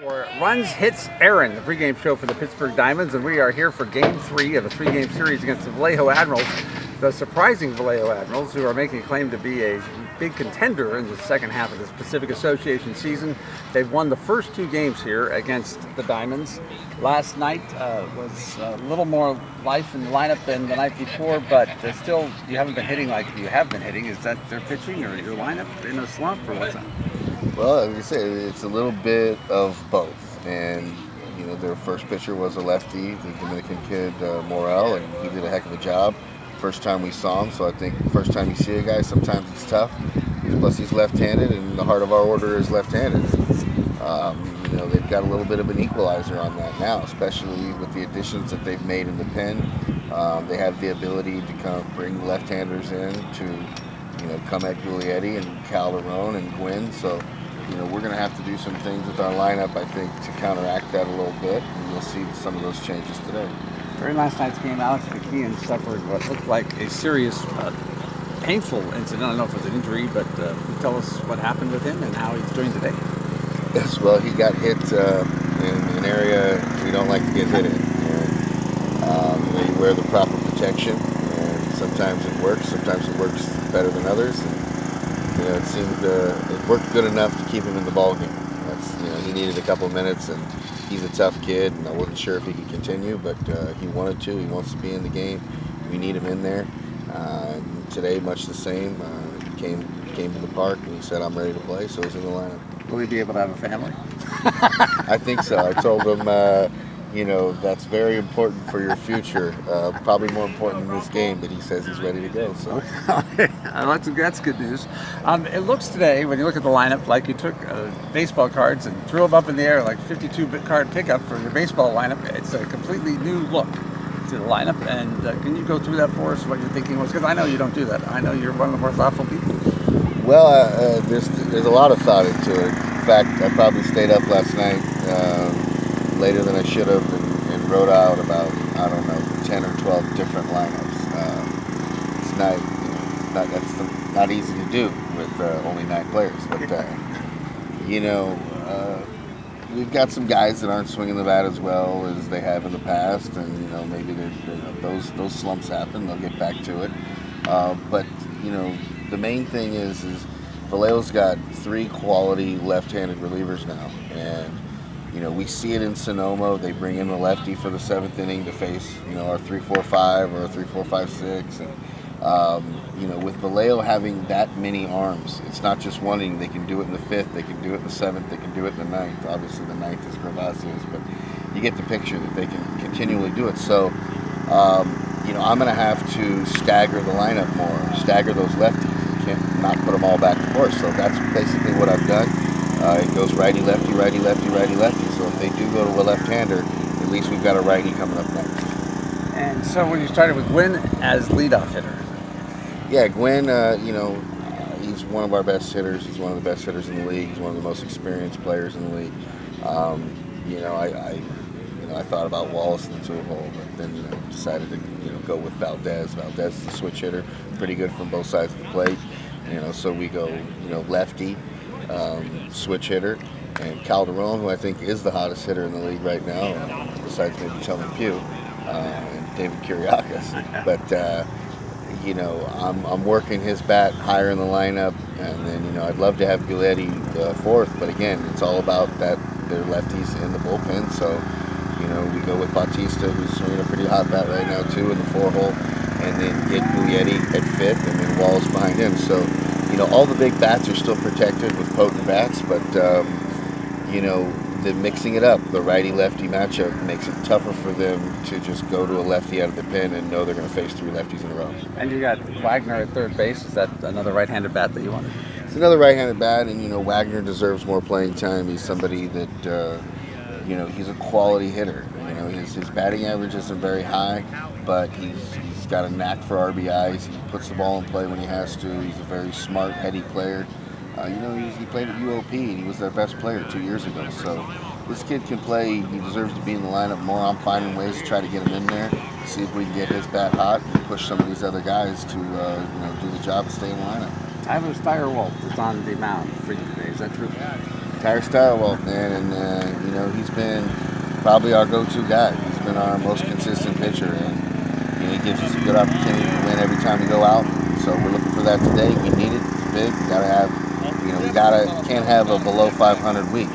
For Runs Hits Aaron, the pregame show for the Pittsburgh Diamonds, and we are here for Game 3 of a three-game series against the Vallejo Admirals. The surprising Vallejo Admirals, who are making a claim to be a big contender in the second half of this Pacific Association season. They've won the first two games here against the Diamonds. Last night was a little more life in the lineup than the night before, but still, you haven't been hitting like you have been hitting. Is that their pitching or your lineup in a slump, or what's that? Well, like I say, it's a little bit of both. And, you know, their first pitcher was a lefty, the Dominican kid, Morel, and he did a heck of a job. First time we saw him, so I think first time you see a guy, sometimes it's tough. Plus, he's left-handed, and the heart of our order is left-handed. You know, they've got a little bit of an equalizer on that now, especially with the additions that they've made in the pen. They have the ability to kind of bring left-handers in to, you know, come at Giulietti and Calderon and Gwynn. So, you know, we're going to have to do some things with our lineup, I think, to counteract that a little bit, and you'll see some of those changes today. During last night's game, Alex McKeon suffered what looked like a serious, painful incident. I don't know if it was an injury, but can you tell us what happened with him and how he's doing today? Yes, well, he got hit in an area we don't like to get hit in. And, you know, you wear the proper protection, and sometimes it works better than others. And, you know, it seemed it worked good enough to keep him in the ball game. That's, you know, he needed a couple of minutes, and he's a tough kid, and I wasn't sure if he could continue, but he wanted to. He wants to be in the game. We need him in there. Today, much the same. He came to the park, and he said, "I'm ready to play," so he's in the lineup. Will he be able to have a family? I think so. I told him, you know, that's very important for your future. Probably more important than this game, but he says he's ready to go. So That's good news. It looks today, when you look at the lineup, like you took baseball cards and threw them up in the air like 52-bit card pickup for your baseball lineup. It's a completely new look to the lineup. And can you go through that for us, what your thinking was? Because I know you don't do that. I know you're one of the more thoughtful people. Well, there's a lot of thought into it. In fact, I probably stayed up last night later than I should have and wrote out about, I don't know, 10 or 12 different lineups. It's that's not easy to do with only 9 players. But, you know, we've got some guys that aren't swinging the bat as well as they have in the past. And, you know, maybe those slumps happen. They'll get back to it. But, you know, the main thing is Vallejo's got 3 quality left-handed relievers now, and you know we see it in Sonoma. They bring in the lefty for the 7th inning to face, you know, our 3-4-5 or 3-4-5-6, and you know, with Vallejo having that many arms, it's not just one inning. They can do it in the 5th, they can do it in the 7th, they can do it in the 9th. Obviously, the 9th is Gervasios, but you get the picture that they can continually do it. So, you know, I'm going to have to stagger the lineup more, stagger those lefties. Can't not put them all back and forth. So that's basically what I've done. It goes righty, lefty, righty, lefty, righty, lefty. So if they do go to a left-hander, at least we've got a righty coming up next. And so when you started with Gwynn as leadoff hitter. Yeah, Gwynn, you know, he's one of our best hitters. He's one of the best hitters in the league. He's one of the most experienced players in the league. You know, I thought about Wallace in the 2-hole, but then, you know, decided to, you know, go with Valdez. Valdez is a switch hitter, pretty good from both sides of the plate. You know, so we go, you know, lefty, switch hitter, and Calderon, who I think is the hottest hitter in the league right now, besides maybe Tillman Pugh and David Kiriakis. But you know, I'm working his bat higher in the lineup, and then, you know, I'd love to have Giulietti 4th, but again, it's all about that they're lefties in the bullpen. So, you know, we go with Bautista, who's swinging a pretty hot bat right now too in the 4-hole, and then get Giulietti at 5th, and then Wallace behind him. So, you know, all the big bats are still protected with potent bats, but you know, the mixing it up, the righty-lefty matchup makes it tougher for them to just go to a lefty out of the pen and know they're going to face 3 lefties in a row. And you got Wagner at third base. Is that another right-handed bat that you wanted? It's another right-handed bat, and, you know, Wagner deserves more playing time. He's somebody that, you know, he's a quality hitter. You know, his batting average isn't very high, but he's got a knack for RBIs. He puts the ball in play when he has to. He's a very smart, heady player. You know, he played at UOP, and he was their best player 2 years ago. So this kid can play. He deserves to be in the lineup more. I'm finding ways to try to get him in there, see if we can get his bat hot and push some of these other guys to, you know, do the job and stay in the lineup. Tyler Steyerwalt is on the mound for you today. Is that true? Tyler Steyerwalt, man, and you know, been probably our go-to guy. He's been our most consistent pitcher, and he gives us a good opportunity to win every time we go out. So we're looking for that today. We need it. It's big. We gotta have, can't have a below 500 week.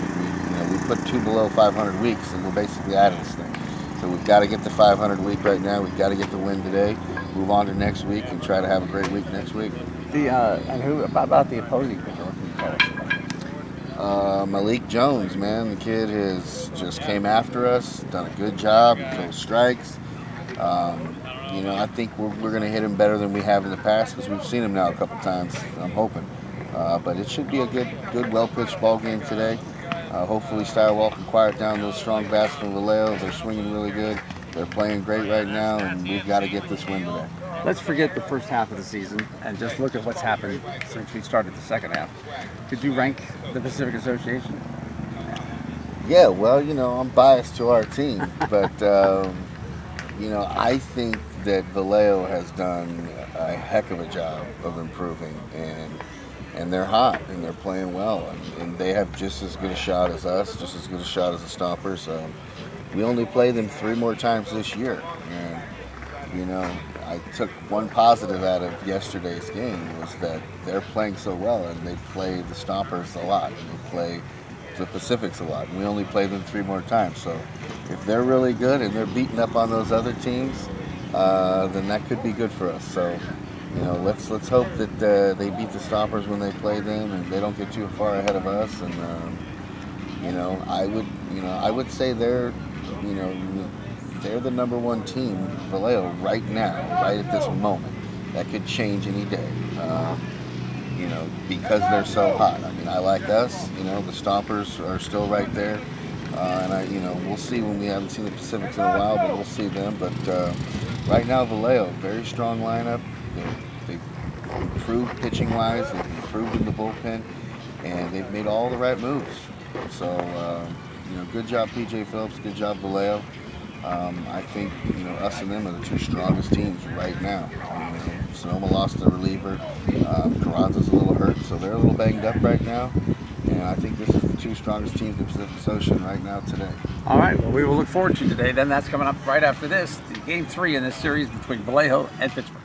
We put 2 below 500 weeks, and we're basically out of this thing. So we've got to get the 500 week right now. We've got to get the win today. Move on to next week and try to have a great week next week. And who about the opposing pitcher? What can you tell us? Malik Jones, man, the kid has just came after us, done a good job, throws strikes. I think we're going to hit him better than we have in the past because we've seen him now a couple times. I'm hoping, but it should be a good, well-pitched ball game today. Hopefully, Styrewall can quiet down those strong bats from Vallejo. They're swinging really good. They're playing great right now, and we've got to get this win today. Let's forget the first half of the season and just look at what's happened since we started the second half. Could you rank the Pacific Association? Yeah, well, I'm biased to our team, but I think that Vallejo has done a heck of a job of improving, and they're hot and they're playing well, and they have just as good a shot as us, just as good a shot as the Stompers. We only play them 3 more times this year, and I took one positive out of yesterday's game was that they're playing so well, and they play the Stompers a lot, and they play the Pacifics a lot, and we only play them 3 more times. So if they're really good and they're beating up on those other teams, then that could be good for us. So let's hope that they beat the Stompers when they play them, and they don't get too far ahead of us. And I would say they're the number 1 team, Vallejo, right now, right at this moment. That could change any day, because they're so hot. I mean, I like us. The Stompers are still right there, and we'll see when we haven't seen the Pacifics in a while, but we'll see them. But right now, Vallejo, very strong lineup. They've improved pitching-wise. They've improved in the bullpen, and they've made all the right moves. So, good job, PJ Phillips. Good job, Vallejo. I think us and them are the 2 strongest teams right now. Sonoma lost their reliever. Carranza's a little hurt, so they're a little banged up right now. And I think this is the 2 strongest teams in the Pacific Ocean right now today. All right, well, we will look forward to today. Then that's coming up right after this, Game 3 in this series between Vallejo and Pittsburgh.